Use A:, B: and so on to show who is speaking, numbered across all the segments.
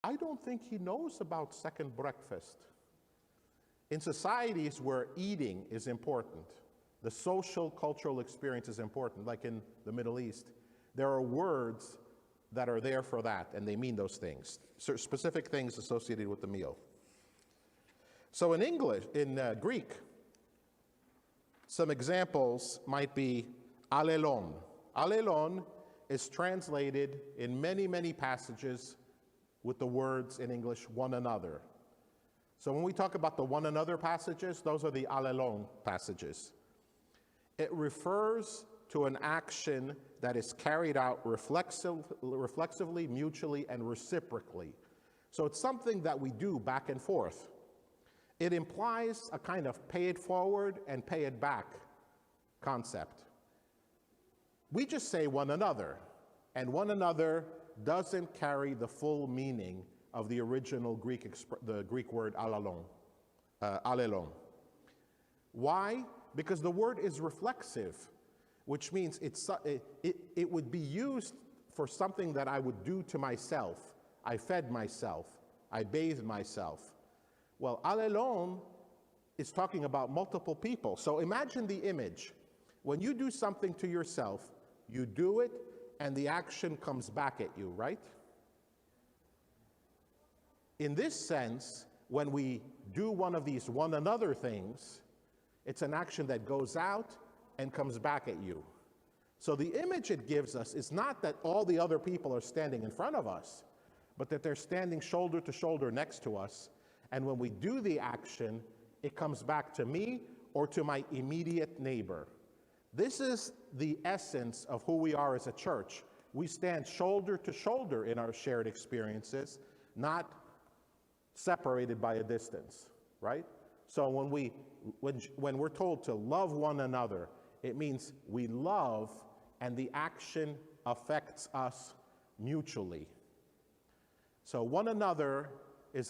A: I don't think he knows about second breakfast. In societies where eating is important, the social, cultural experience is important, like in the Middle East, there are words that are there for that, and they mean those things, specific things associated with the meal. So in English, in Greek, some examples might be alelon. Alelon is translated in many, many passages with the words in English, one another. So when we talk about the one another passages, those are the alelon passages. It refers to an action that is carried out reflexively, mutually, and reciprocally. So it's something that we do back and forth. It implies a kind of pay it forward and pay it back concept. We just say one another, and one another doesn't carry the full meaning of the original the Greek word alelon. Why? Because the word is reflexive, which means it would be used for something that I would do to myself. I fed myself. I bathed myself. Well, alelon is talking about multiple people. So imagine the image. When you do something to yourself, you do it, and the action comes back at you, right? In this sense, when we do one of these one another things, it's an action that goes out and comes back at you. So the image it gives us is not that all the other people are standing in front of us, but that they're standing shoulder to shoulder next to us. And when we do the action, it comes back to me or to my immediate neighbor. This is the essence of who we are as a church. We stand shoulder to shoulder in our shared experiences, not separated by a distance, right? So when we're told to love one another, it means we love and the action affects us mutually. So one another is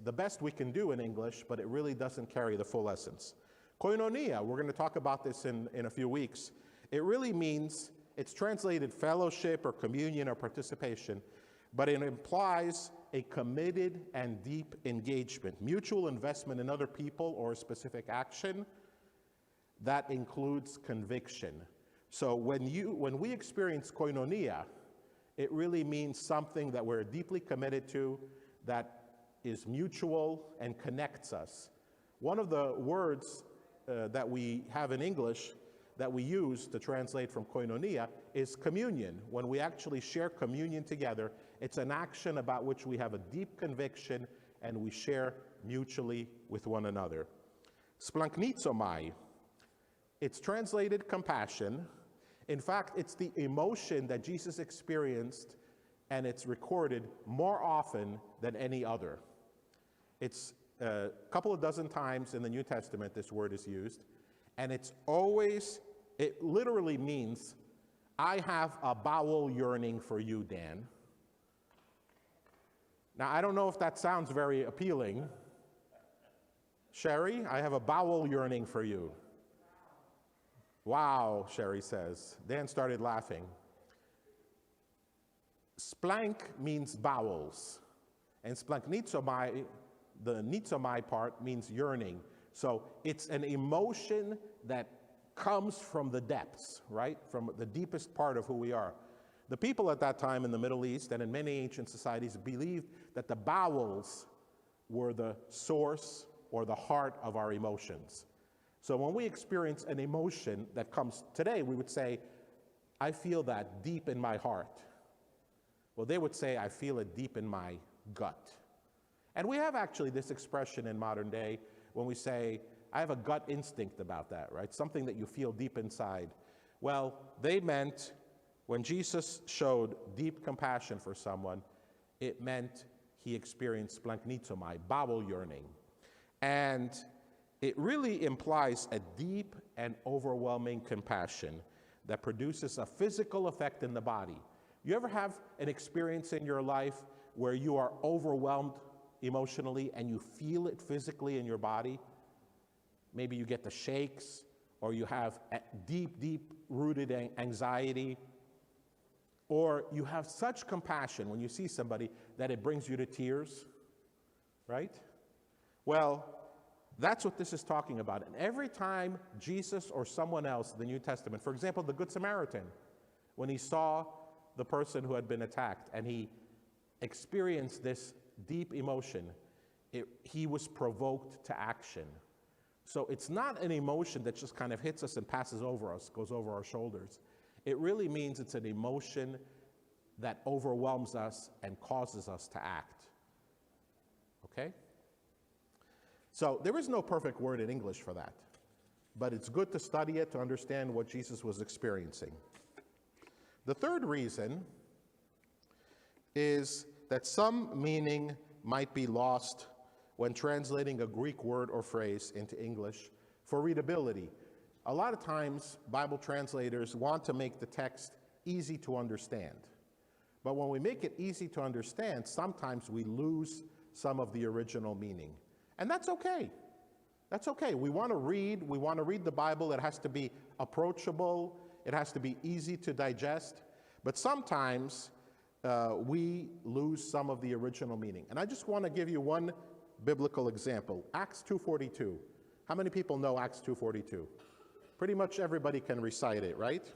A: the best we can do in English, but it really doesn't carry the full essence. Koinonia, we're going to talk about this in a few weeks. It really means, it's translated fellowship or communion or participation, but it implies a committed and deep engagement, mutual investment in other people or a specific action that includes conviction. So when we experience koinonia, it really means something that we're deeply committed to, that is mutual and connects us. One of the words that we have in English that we use to translate from koinonia is communion. When we actually share communion together, it's an action about which we have a deep conviction and we share mutually with one another. Splanchnizomai, it's translated compassion. In fact, it's the emotion that Jesus experienced, and it's recorded more often than any other. It's a couple of dozen times in the New Testament this word is used, and it literally means, I have a bowel yearning for you, Dan. Now, I don't know if that sounds very appealing. Sherry, I have a bowel yearning for you. Wow, Sherry says. Dan started laughing. Splank means bowels, and splanchnizomai, the nizomai part, means yearning. So it's an emotion that comes from the depths, right? From the deepest part of who we are. The people at that time in the Middle East and in many ancient societies believed that the bowels were the source or the heart of our emotions. So when we experience an emotion that comes today, we would say, I feel that deep in my heart. Well, they would say, I feel it deep in my gut. And we have actually this expression in modern day when we say, I have a gut instinct about that, right? Something that you feel deep inside. Well, they meant when Jesus showed deep compassion for someone, it meant he experienced splanchnizomai, bowel yearning. And it really implies a deep and overwhelming compassion that produces a physical effect in the body. You ever have an experience in your life where you are overwhelmed emotionally and you feel it physically in your body? Maybe you get the shakes, or you have deep, deep rooted anxiety. Or you have such compassion when you see somebody that it brings you to tears, right? Well, that's what this is talking about. And every time Jesus or someone else in the New Testament, for example, the Good Samaritan, when he saw the person who had been attacked and he experienced this deep emotion, he was provoked to action. So it's not an emotion that just kind of hits us and passes over us, goes over our shoulders. It really means it's an emotion that overwhelms us and causes us to act. Okay? So there is no perfect word in English for that, but it's good to study it to understand what Jesus was experiencing. The third reason is that some meaning might be lost when translating a Greek word or phrase into English for readability. A lot of times, Bible translators want to make the text easy to understand. But when we make it easy to understand, sometimes we lose some of the original meaning. And that's okay. That's okay. We want to read the Bible. It has to be approachable. It has to be easy to digest. But sometimes we lose some of the original meaning. And I just want to give you one biblical example. Acts 2:42. How many people know Acts 2:42? Pretty much everybody can recite it, right?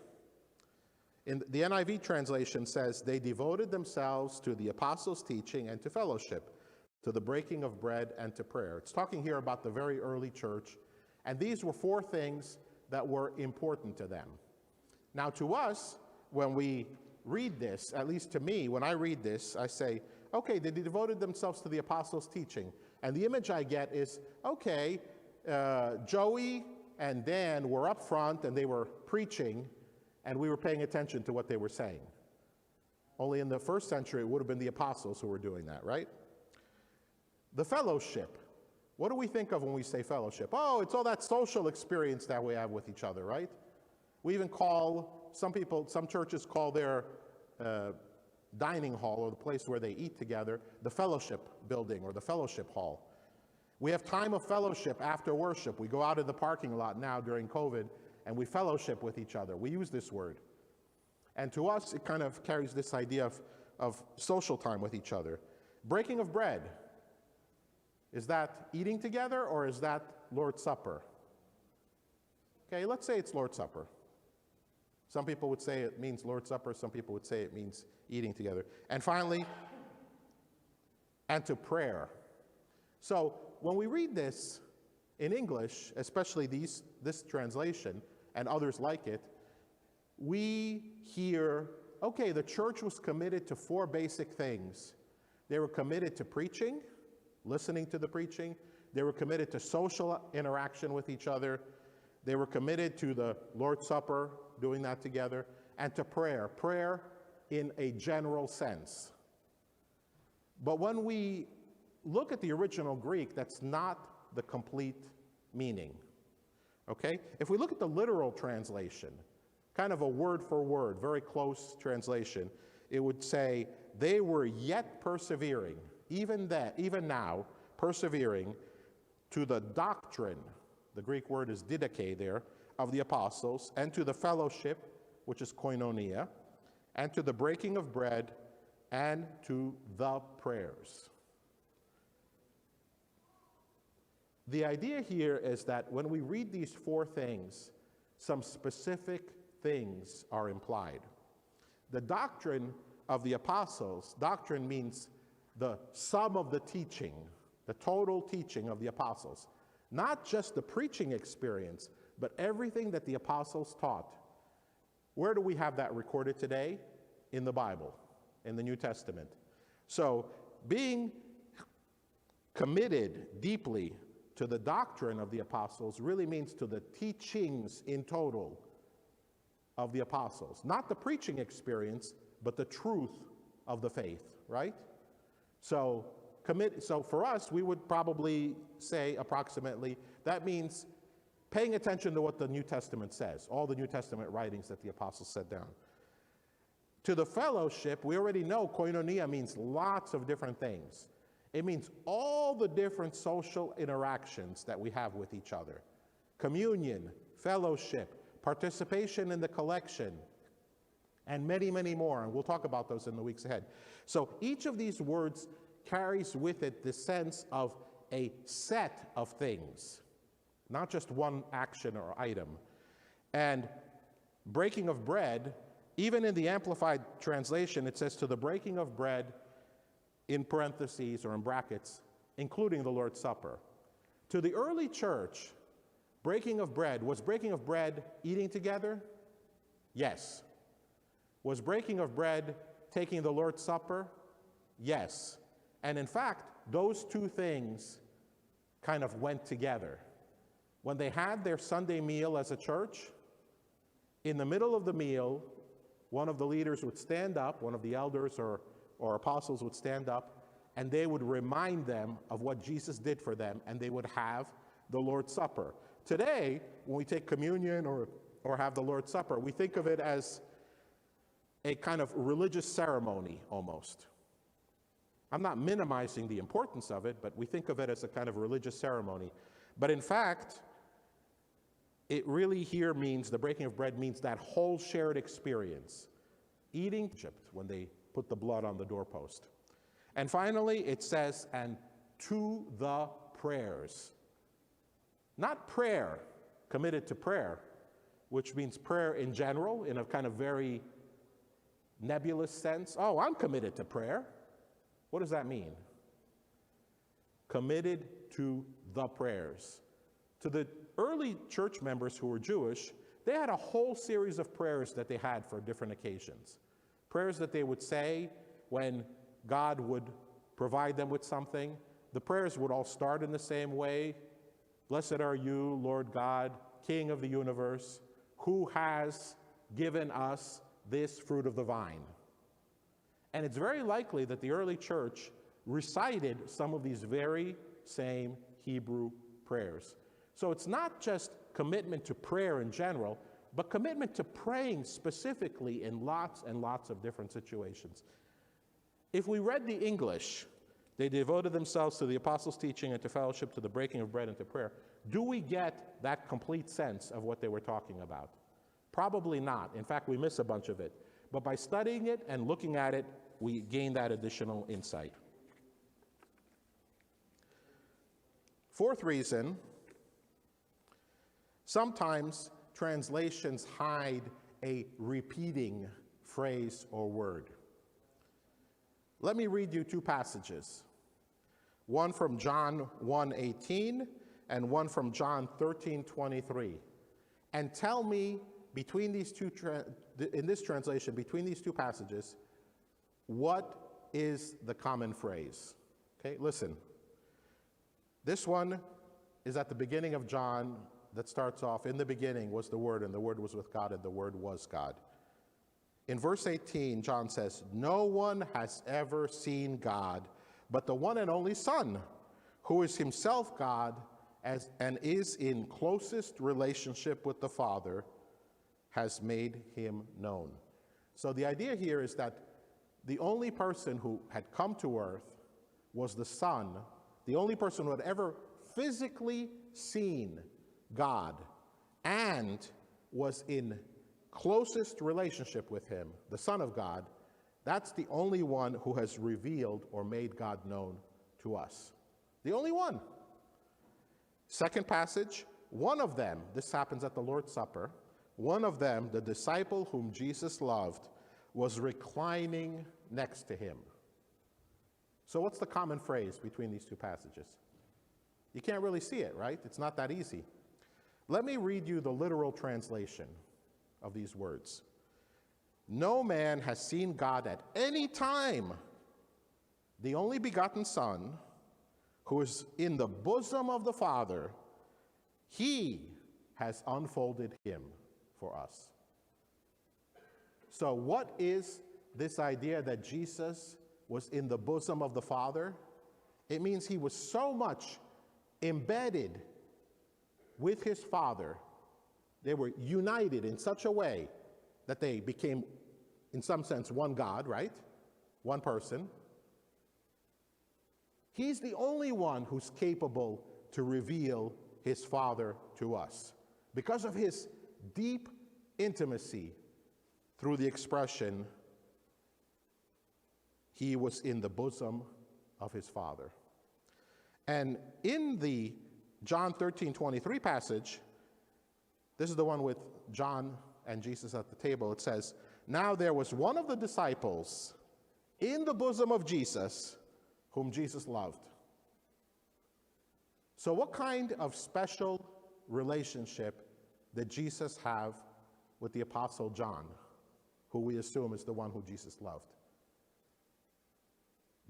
A: In the NIV translation says, they devoted themselves to the apostles' teaching and to fellowship, to the breaking of bread and to prayer. It's talking here about the very early church, and these were four things that were important to them. Now to us, when we read this, at least to me, when I read this, I say, okay, they devoted themselves to the apostles' teaching. And the image I get is, okay, Joey and Dan were up front and they were preaching, and we were paying attention to what they were saying. Only in the first century, it would have been the apostles who were doing that, right? The fellowship. What do we think of when we say fellowship? Oh, it's all that social experience that we have with each other, right? We even call, some churches call their dining hall, or the place where they eat together, the fellowship building or the fellowship hall. We have time of fellowship after worship. We go out in the parking lot now during COVID and we fellowship with each other. We use this word. And to us, it kind of carries this idea of social time with each other. Breaking of bread. Is that eating together or is that Lord's Supper? Okay, let's say it's Lord's Supper. Some people would say it means Lord's Supper. Some people would say it means eating together. And finally, and to prayer. So when we read this in English, especially this translation and others like it, we hear, okay, the church was committed to four basic things. They were committed to preaching, listening to the preaching. They were committed to social interaction with each other. They were committed to the Lord's Supper, doing that together, and to prayer in a general sense. But when we look at the original Greek, that's not the complete meaning, okay? If we look at the literal translation, kind of a word for word, very close translation, it would say, they were yet persevering, even now, persevering to the doctrine, the Greek word is didache there, of the apostles, and to the fellowship, which is koinonia, and to the breaking of bread, and to the prayers. The idea here is that when we read these four things, some specific things are implied. The doctrine of the apostles, doctrine means the sum of the teaching, the total teaching of the apostles. Not just the preaching experience, but everything that the apostles taught. Where do we have that recorded today? In the Bible, in the New Testament. So being committed deeply to the doctrine of the apostles really means to the teachings in total of the apostles. Not the preaching experience, but the truth of the faith, right? So for us, we would probably say approximately, that means paying attention to what the New Testament says, all the New Testament writings that the apostles set down. To the fellowship, we already know koinonia means lots of different things. It means all the different social interactions that we have with each other. Communion, fellowship, participation in the collection, and many, many more, and we'll talk about those in the weeks ahead. So each of these words carries with it the sense of a set of things, not just one action or item. And breaking of bread, even in the Amplified translation, it says to the breaking of bread, in parentheses or in brackets, including the Lord's Supper. To the early church, breaking of bread, was breaking of bread eating together? Yes. Was breaking of bread taking the Lord's Supper? Yes. And in fact, those two things kind of went together. When they had their Sunday meal as a church, in the middle of the meal, one of the leaders would stand up, one of the elders or apostles would stand up, and they would remind them of what Jesus did for them, and they would have the Lord's Supper. Today, when we take communion or have the Lord's Supper, we think of it as a kind of religious ceremony almost. I'm not minimizing the importance of it, but we think of it as a kind of religious ceremony. But in fact, it really here means, the breaking of bread means that whole shared experience. Eating, when they put the blood on the doorpost. And finally, it says, and to the prayers. Not prayer, committed to prayer, which means prayer in general, in a kind of very nebulous sense. Oh, I'm committed to prayer. What does that mean? Committed to the prayers. To the early church members who were Jewish, they had a whole series of prayers that they had for different occasions. Prayers that they would say when God would provide them with something. The prayers would all start in the same way. Blessed are you, Lord God, King of the universe, who has given us this fruit of the vine. And it's very likely that the early church recited some of these very same Hebrew prayers. So it's not just commitment to prayer in general, but commitment to praying specifically in lots and lots of different situations. If we read the English, they devoted themselves to the apostles' teaching and to fellowship, to the breaking of bread and to prayer. Do we get that complete sense of what they were talking about? Probably not. In fact, we miss a bunch of it. But by studying it and looking at it, we gain that additional insight. Fourth reason, sometimes translations hide a repeating phrase or word. Let me read you two passages. One from John 1:18 and one from John 13:23. And tell me, between these two, in this translation, between these two passages, what is the common phrase? Okay, listen. This one is at the beginning of John, that starts off, in the beginning was the Word, and the Word was with God, and the Word was God. In verse 18, John says, no one has ever seen God, but the one and only Son, who is himself God and is in closest relationship with the Father, has made him known. So the idea here is that the only person who had come to earth was the Son, the only person who had ever physically seen God and was in closest relationship with him, the Son of God. That's the only one who has revealed or made God known to us. The only one. Second passage, one of them, this happens at the Lord's Supper, one of them, the disciple whom Jesus loved, was reclining next to him. So what's the common phrase between these two passages? You can't really see it, right? It's not that easy. Let me read you the literal translation of these words. No man has seen God at any time. The only begotten Son, who is in the bosom of the Father, he has unfolded him for us. So what is this idea that Jesus was in the bosom of the Father? It means he was so much embedded with his Father. They were united in such a way that they became, in some sense, one God, right? One person. He's the only one who's capable to reveal his Father to us because of his deep intimacy through the expression, he was in the bosom of his Father. And in the John 13:23 passage, this is the one with John and Jesus at the table. It says, "Now there was one of the disciples in the bosom of Jesus whom Jesus loved." So what kind of special relationship did Jesus have with the Apostle John, who we assume is the one who Jesus loved?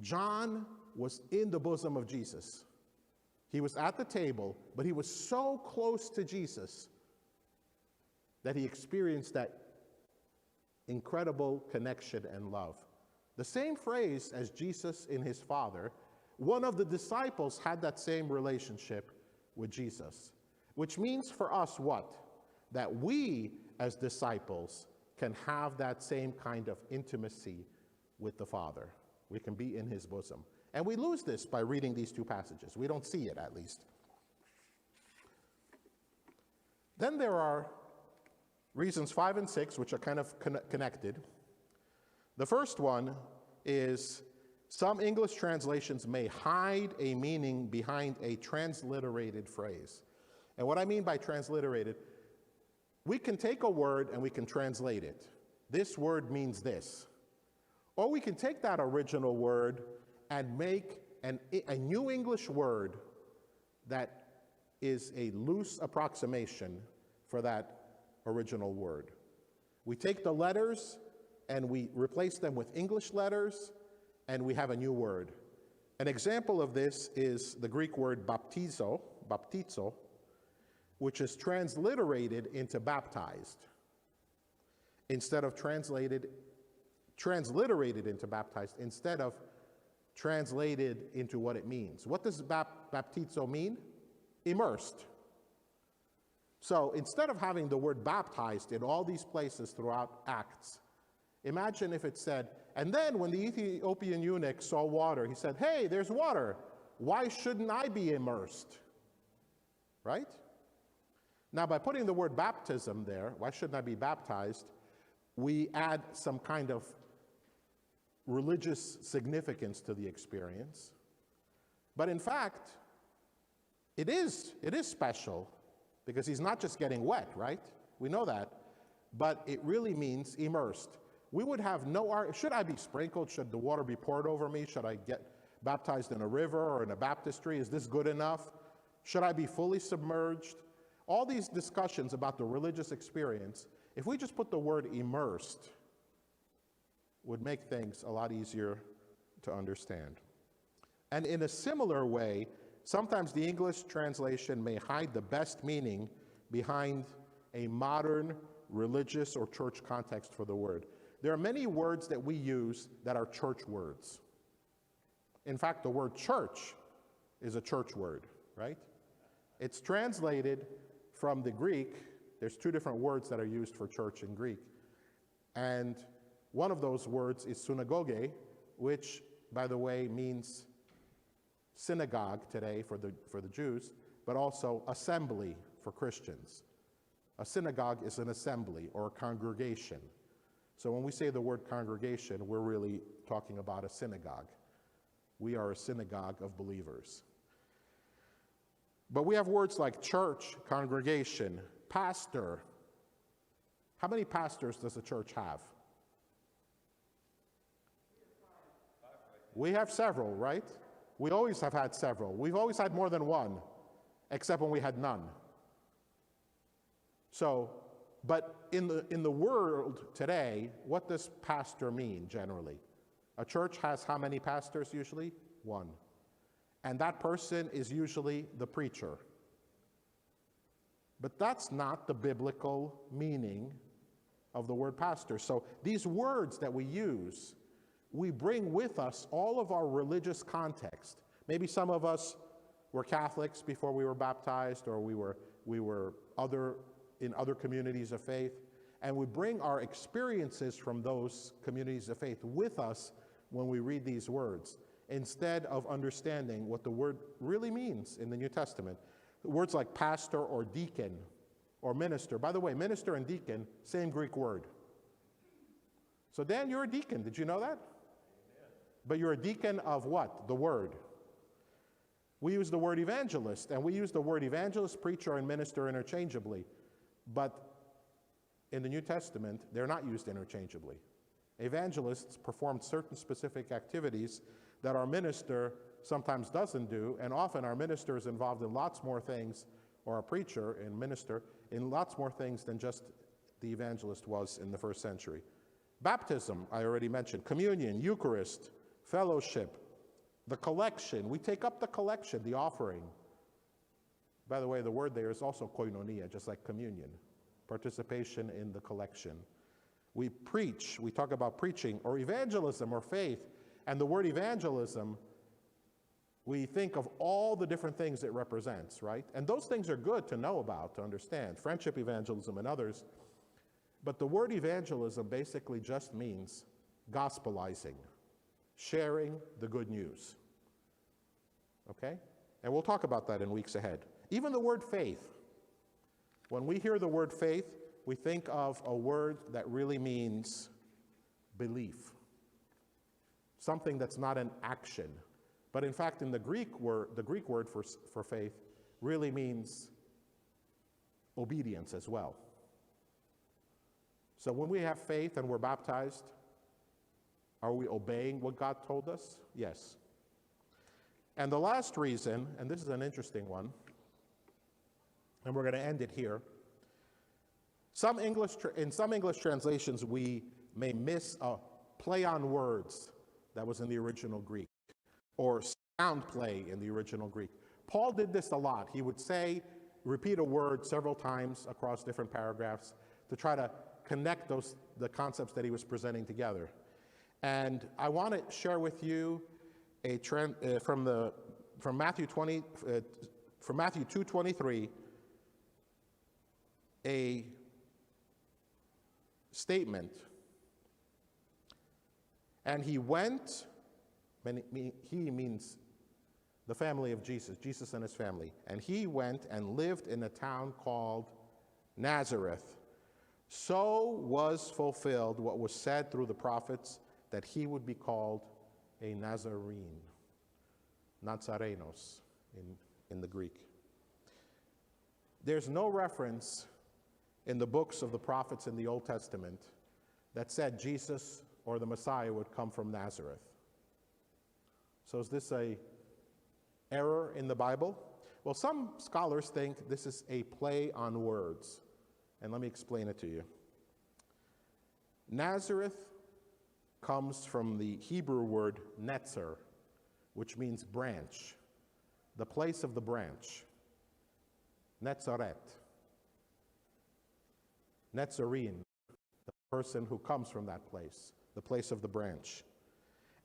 A: John was in the bosom of Jesus. He was at the table, but he was so close to Jesus that he experienced that incredible connection and love. The same phrase as Jesus in his Father, one of the disciples had that same relationship with Jesus, which means for us what? That we as disciples can have that same kind of intimacy with the Father. We can be in his bosom. And we lose this by reading these two passages. We don't see it, at least. Then there are reasons 5 and 6, which are kind of connected. The first one is some English translations may hide a meaning behind a transliterated phrase. And what I mean by transliterated, we can take a word and we can translate it. This word means this. Or we can take that original word and make a new English word that is a loose approximation for that original word. We take the letters and we replace them with English letters, and we have a new word. An example of this is the Greek word baptizo, which is transliterated into baptized, instead of transliterated into baptized, instead of translated into what it means. What does baptizo mean? Immersed. So instead of having the word baptized in all these places throughout Acts, imagine if it said, and then when the Ethiopian eunuch saw water, he said, "Hey, there's water. Why shouldn't I be immersed?" Right? Now, by putting the word baptism there, why shouldn't I be baptized, we add some kind of religious significance to the experience. But in fact, it is special, because he's not just getting wet, right? We know that. But it really means immersed. We would have no, should I be sprinkled? Should the water be poured over me? Should I get baptized in a river or in a baptistry? Is this good enough? Should I be fully submerged? All these discussions about the religious experience, if we just put the word immersed, would make things a lot easier to understand. And in a similar way, sometimes the English translation may hide the best meaning behind a modern religious or church context for the word. There are many words that we use that are church words. In fact, the word church is a church word, right? It's translated from the Greek. There's two different words that are used for church in Greek. And one of those words is synagoge, which, by the way, means synagogue today for the Jews, but also assembly for Christians. A synagogue is an assembly or a congregation. So when we say the word congregation, we're really talking about a synagogue. We are a synagogue of believers. But we have words like church, congregation, pastor. How many pastors does a church have? We have several, right? We always have had several. We've always had more than one, except when we had none. So, but in the world today, what does pastor mean generally? A church has how many pastors usually? One. And that person is usually the preacher. But that's not the biblical meaning of the word pastor. So these words that we use, we bring with us all of our religious context. Maybe some of us were Catholics before we were baptized, or we were in other communities of faith, and we bring our experiences from those communities of faith with us when we read these words, instead of understanding what the word really means in the New Testament. Words like pastor or deacon or minister. By the way, minister and deacon, same Greek word. So Dan, you're a deacon. Did you know that? But you're a deacon of what? The Word. We use the word evangelist, and we use the word evangelist, preacher, and minister interchangeably. But in the New Testament, they're not used interchangeably. Evangelists perform certain specific activities that our minister sometimes doesn't do, and often our minister is involved in lots more things, or a preacher and minister, in lots more things than just the evangelist was in the first century. Baptism, I already mentioned. Communion, Eucharist, fellowship, the collection. We take up the collection, the offering. By the way, the word there is also koinonia, just like communion, participation in the collection. We preach, we talk about preaching, or evangelism, or faith. And the word evangelism, we think of all the different things it represents, right? And those things are good to know about, to understand. Friendship evangelism and others. But the word evangelism basically just means gospelizing, sharing the good news. Okay? And we'll talk about that in weeks ahead. Even the word faith. When we hear the word faith, we think of a word that really means belief. Something that's not an action. But in fact, in the Greek word for faith really means obedience as well. So when we have faith and we're baptized, are we obeying what God told us? Yes. And the last reason, and this is an interesting one, and we're going to end it here. In some English translations, we may miss a play on words that was in the original Greek, or sound play in the original Greek. Paul did this a lot. He would repeat a word several times across different paragraphs to try to connect the concepts that he was presenting together. And I want to share with you a trend from Matthew 2:23, a statement. And he went, he means the family of Jesus and his family. And he went and lived in a town called Nazareth. So was fulfilled what was said through the prophets, that he would be called a Nazarene, Nazarenos in the Greek. There's no reference in the books of the prophets in the Old Testament that said Jesus or the Messiah would come from Nazareth. So is this an error in the Bible? Well, some scholars think this is a play on words, and let me explain it to you. Nazareth comes from the Hebrew word netzer, which means branch, the place of the branch. Netzaret. Nazarene, the person who comes from that place, the place of the branch.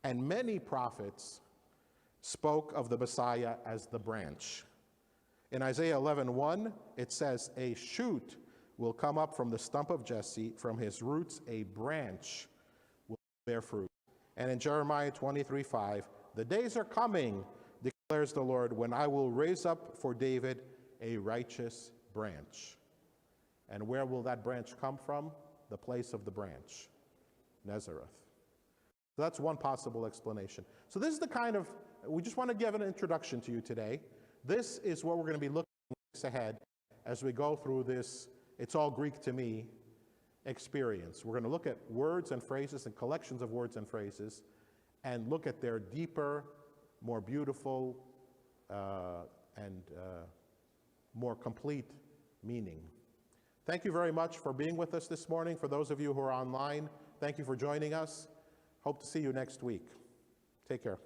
A: And many prophets spoke of the Messiah as the branch. In Isaiah 11:1, it says, "A shoot will come up from the stump of Jesse, from his roots a branch will bear fruit." And in Jeremiah 23:5, "The days are coming, declares the Lord, when I will raise up for David a righteous branch." And where will that branch come from? The place of the branch, Nazareth. So that's one possible explanation. So this is the kind of, we just want to give an introduction to you today. This is what we're going to be looking ahead as we go through this "it's all Greek to me" experience. We're going to look at words and phrases and collections of words and phrases and look at their deeper, more beautiful, and more complete meaning. Thank you very much for being with us this morning. For those of you who are online, thank you for joining us. Hope to see you next week. Take care.